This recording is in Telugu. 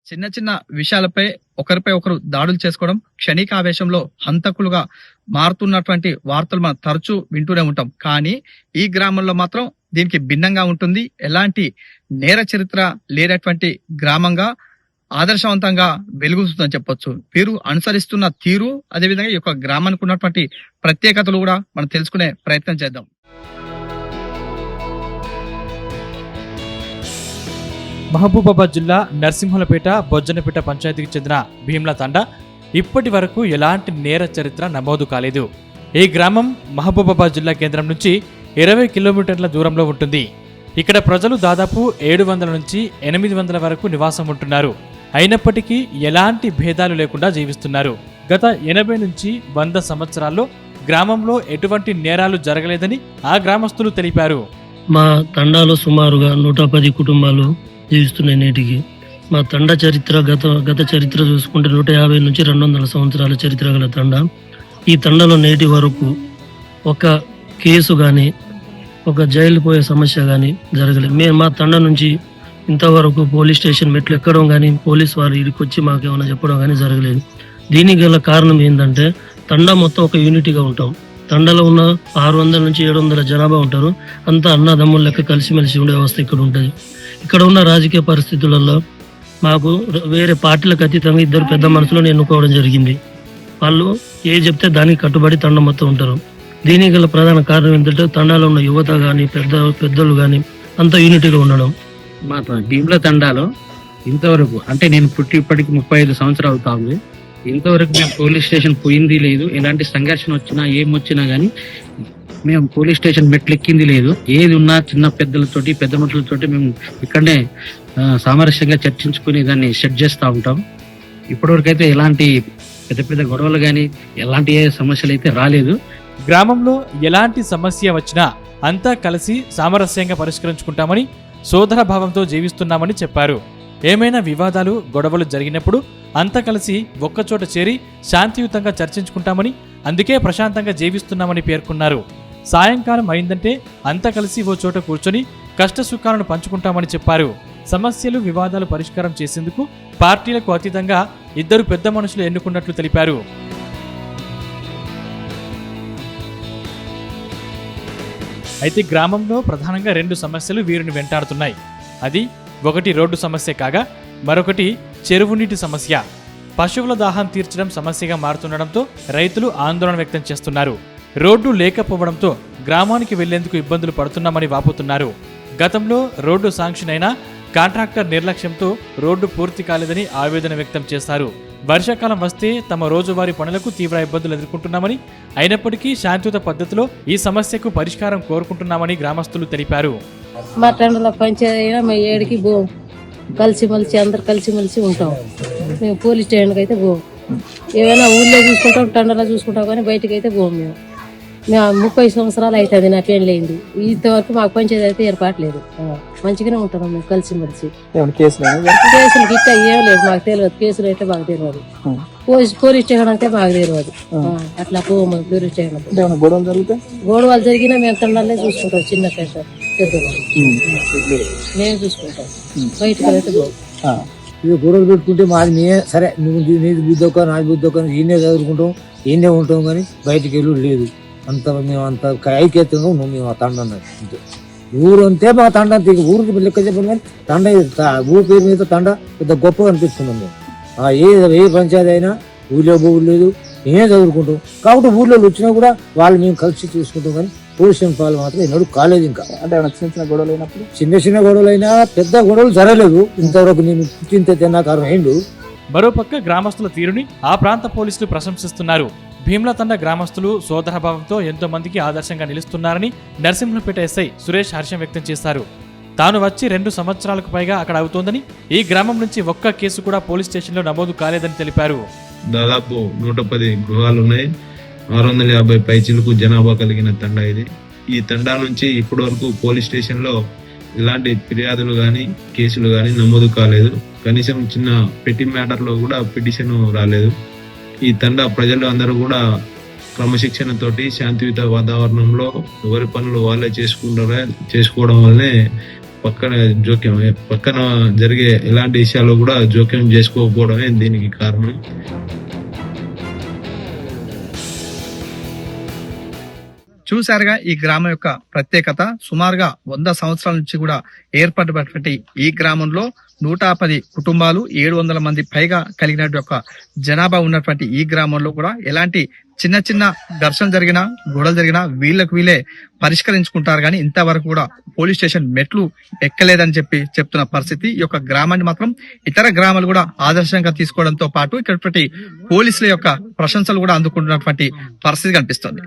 చిన్న చిన్న విషయాలపై ఒకరిపై ఒకరు దాడులు చేసుకోవడం, క్షణికావేశంలో హంతకులుగా మారుతున్నటువంటి వార్తలు మనం తరచూ వింటూనే ఉంటాం. కానీ ఈ గ్రామంలో మాత్రం దీనికి భిన్నంగా ఉంటుంది. ఎలాంటి నేర చరిత్ర లేనటువంటి గ్రామంగా ఆదర్శవంతంగా వెలుగుతుందని చెప్పొచ్చు. వీరు అనుసరిస్తున్న తీరు, అదేవిధంగా ఈ యొక్క గ్రామానికి ఉన్నటువంటి ప్రత్యేకతలు కూడా మనం తెలుసుకునే ప్రయత్నం చేద్దాం. మహబూబాబాద్ జిల్లా నర్సింహులపేట బొజ్జనపేట పంచాయతీకి చెందిన భీమ్ల తండా ఇప్పటి వరకు ఎలాంటి నేర చరిత్ర నమోదు కాలేదు. ఈ గ్రామం మహబూబాబాద్ జిల్లా కేంద్రం నుంచి 20 కిలోమీటర్ల దూరంలో ఉంటుంది. ఇక్కడ ప్రజలు దాదాపు 700 నుంచి 800 వరకు నివాసం ఉంటున్నారు. అయినప్పటికీ ఎలాంటి భేదాలు లేకుండా జీవిస్తున్నారు. గత 80 నుంచి 100 సంవత్సరాల్లో గ్రామంలో ఎటువంటి నేరాలు జరగలేదని ఆ గ్రామస్తులు తెలిపారు. మా తండాలో సుమారుగా 110 కుటుంబాలు జీవిస్తున్నాయి నేటికి. మా తండా చరిత్ర గత చరిత్ర చూసుకుంటే 150 నుంచి 200 సంవత్సరాల చరిత్ర గల తండా. ఈ తండాలో నేటి వరకు ఒక కేసు కానీ ఒక జైలు పోయే సమస్య కానీ జరగలేదు. మేము మా తండా నుంచి ఇంతవరకు పోలీస్ స్టేషన్ మెట్లు ఎక్కడం కానీ పోలీస్ వారు ఇక్కడికి వచ్చి మాకేమైనా చెప్పడం కానీ జరగలేదు. దీనికి గల కారణం ఏంటంటే తండా మొత్తం ఒక యూనిటీగా ఉంటాం. తండాలో ఉన్న 600 నుంచి 700 జనాభా ఉంటారు. అంతా అన్నదమ్ముల లెక్క కలిసిమెలిసి ఉండే వ్యవస్థ ఇక్కడ ఉంటుంది. ఇక్కడ ఉన్న రాజకీయ పరిస్థితులలో మాకు వేరే పార్టీలకు అతీతంగా 2 పెద్ద మనుషులను ఎన్నుకోవడం జరిగింది. వాళ్ళు ఏ చెప్తే దానికి కట్టుబడి తండ మొత్తం ఉంటారు. దీనికి గల ప్రధాన కారణం ఏంటంటే తండాలో ఉన్న యువత కానీ పెద్దలు కానీ అంతా యూనిటీగా ఉండడం. మా భీమ్ల తండాలో ఇంతవరకు అంటే నేను పుట్టి ఇప్పటికి 35 సంవత్సరాలు అవుతుంది. ఇంతవరకు మేము పోలీస్ స్టేషన్ పోయింది లేదు. ఎలాంటి సంఘర్షణ వచ్చినా ఏమొచ్చినా కానీ మేము పోలీస్ స్టేషన్ మెట్లెక్కింది లేదు. ఏది ఉన్నా చిన్న పెద్దలతోటి పెద్ద మనుషులతోటి మేము ఇక్కడనే సామరస్యంగా చర్చించుకుని దాన్ని సెట్ చేస్తూ ఉంటాం. ఇప్పటివరకు అయితే ఎలాంటి పెద్ద గొడవలు కానీ ఎలాంటి సమస్యలు అయితే రాలేదు. గ్రామంలో ఎలాంటి సమస్య వచ్చినా అంతా కలిసి సామరస్యంగా పరిష్కరించుకుంటామని, సోదర భావంతో జీవిస్తున్నామని చెప్పారు. ఏమైనా వివాదాలు గొడవలు జరిగినప్పుడు అంతా కలిసి ఒక్కచోట చేరి శాంతియుతంగా చర్చించుకుంటామని, అందుకే ప్రశాంతంగా జీవిస్తున్నామని పేర్కొన్నారు. సాయంకాలం అయిందంటే అంతా కలిసి ఓ చోట కూర్చొని కష్ట సుఖాలను పంచుకుంటామని చెప్పారు. సమస్యలు వివాదాలు పరిష్కారం చేసేందుకు పార్టీలకు అతీతంగా 2 పెద్ద మనుషులు ఎన్నుకున్నట్లు తెలిపారు. అయితే గ్రామంలో ప్రధానంగా 2 సమస్యలు వీరిని వెంటాడుతున్నాయి. అది ఒకటి రోడ్డు సమస్య కాగా మరొకటి చెరువు నీటి సమస్య. పశువుల దాహం తీర్చడం సమస్యగా మారుతుండడంతో రైతులు ఆందోళన వ్యక్తం చేస్తున్నారు. రోడ్డు లేకపోవడంతో గ్రామానికి వెళ్లేందుకు ఇబ్బందులు పడుతున్నామని వాపోతున్నారు. గతంలో రోడ్డు శాంక్షన్ అయినా కాంట్రాక్టర్ నిర్లక్ష్యంతో రోడ్డు పూర్తి కాలేదని ఆవేదన వ్యక్తం చేశారు. వర్షాకాలం వస్తే తమ రోజువారీ పనులకు తీవ్ర ఇబ్బందులు ఎదుర్కొంటున్నామని, అయినప్పటికీ శాంతియుత పద్ధతిలో ఈ సమస్యకు పరిష్కారం కోరుకుంటున్నామని గ్రామస్తులు తెలిపారు. మా తండ్రుల పంచాయతీ మేము ఏడికి పోం, కలిసిమెలిసి అందరు కలిసిమెలిసి ఉంటాం. మేము పోలీస్ స్టేషన్కి అయితే పోం. ఏమైనా ఊళ్ళో చూసుకుంటాం, తండ్రులో చూసుకుంటాం, కానీ బయటకు అయితే పోం. మేము 30 సంవత్సరాలు అవుతుంది నా పెళ్ళయింది. ఇంతవరకు మాకు పంచాయతీ అయితే ఏర్పాట్లేదు. మంచిగానే ఉంటున్నాం మేము కలిసిమెలిసి. కేసులు గిట్ట ఏం లేదు, మాకు తెలియదు. కేసులు అయితే మాకు తెలియదు. పోలీస్ స్టేషన్ అంటే మాకు తెలియదు. అట్లా పోము పోలీస్ స్టేషన్. గొడవలు జరిగినా మేము తండ్రులే చూసుకుంటాం. చిన్న పెద్దలు మేము చూసుకుంటాం. బయటకు అయితే పోం. ఇది గొడవలు పెట్టుకుంటే మాది మేమే సరే, నువ్వు నీది బుద్ధి ఒక్క నాది బుద్ధి ఒక్క ఈయనే చదువుకుంటాం, ఈయనే ఉంటాం, కానీ బయటికి వెళ్ళి లేదు. అంత మేము అంత ఐక్యతంగా ఉన్నాం మేము ఆ తండ అంతే. ఊరు అంతే మా తండ అంతే. ఊరికి లెక్క చెప్పండి, కానీ తండ ఊరి పేరు మీద తండ పెద్ద గొప్పగా అనిపిస్తున్నాం మేము. ఏ పంచాయతీ అయినా ఊళ్ళో ఊరు లేదు, మేమే చదువుకుంటాం. కాబట్టి ఊళ్ళో వచ్చినా కూడా వాళ్ళు మేము కలిసి చూసుకుంటాం, కానీ పోలీస్ పాలు మాత్రం ఎన్నడూ కాలేదు. ఇంకా అంటే చిన్న గొడవలు అయినప్పుడు చిన్న గొడవలు అయినా పెద్ద గొడవలు జరగలేదు ఇంతవరకు. నేను పుట్టింత తిన్నా కారణం ఏండు. మరోపక్క గ్రామస్తుల తీరుని ఆ ప్రాంత పోలీసులు ప్రశంసిస్తున్నారు. భీమ్ల తండ గ్రామస్తులు సోదరభావంతో ఎంతో మందికి ఆదర్శంగా నిలుస్తున్నారని నర్సింహులపేట ఎస్ఐ సురేష్ హర్షం వ్యక్తం చేశారు. తాను వచ్చి 2 సంవత్సరాలకు పైగా అక్కడ అవుతోందని, ఈ గ్రామం నుంచి ఒక్క కేసు కూడా పోలీస్ స్టేషన్లో నమోదు కాలేదని తెలిపారు. దాదాపు 110 గృహాలు ఉన్నాయి. 650 పైచిలకు జనాభా కలిగిన తండా ఇది. ఈ తండా నుంచి ఇప్పటి వరకు పోలీస్ స్టేషన్లో ఎలాంటి ఫిర్యాదులు కానీ కేసులు కానీ నమోదు కాలేదు. కనీసం చిన్న పెట్టి మ్యాటర్లో కూడా పిటిషన్ రాలేదు. ఈ తండా ప్రజలు అందరూ కూడా క్రమశిక్షణతోటి శాంతియుత వాతావరణంలో ఎవరి పనులు వాళ్ళే చేసుకోవడం వల్లనే పక్కన జరిగే ఎలాంటి విషయాల్లో కూడా జోక్యం చేసుకోకపోవడమే దీనికి కారణం. చూశారుగా ఈ గ్రామం యొక్క ప్రత్యేకత. సుమారుగా 100 సంవత్సరాల నుంచి కూడా ఏర్పడినటువంటి ఈ గ్రామంలో 110 కుటుంబాలు, 700 మంది పైగా కలిగినటువంటి ఒక జనాభా ఉన్నటువంటి ఈ గ్రామంలో కూడా ఎలాంటి చిన్న చిన్న ఘర్షణ జరిగినా, గొడవలు జరిగినా వీళ్ళకు వీళ్ళే పరిష్కరించుకుంటారు. కానీ ఇంతవరకు కూడా పోలీస్ స్టేషన్ మెట్లు ఎక్కలేదని చెప్తున్న పరిస్థితి. ఈ యొక్క గ్రామాన్ని మాత్రం ఇతర గ్రామాలు కూడా ఆదర్శంగా తీసుకోవడంతో పాటు ఇక్కడ పోలీసుల యొక్క ప్రశంసలు కూడా అందుకుంటున్నటువంటి పరిస్థితి కనిపిస్తుంది.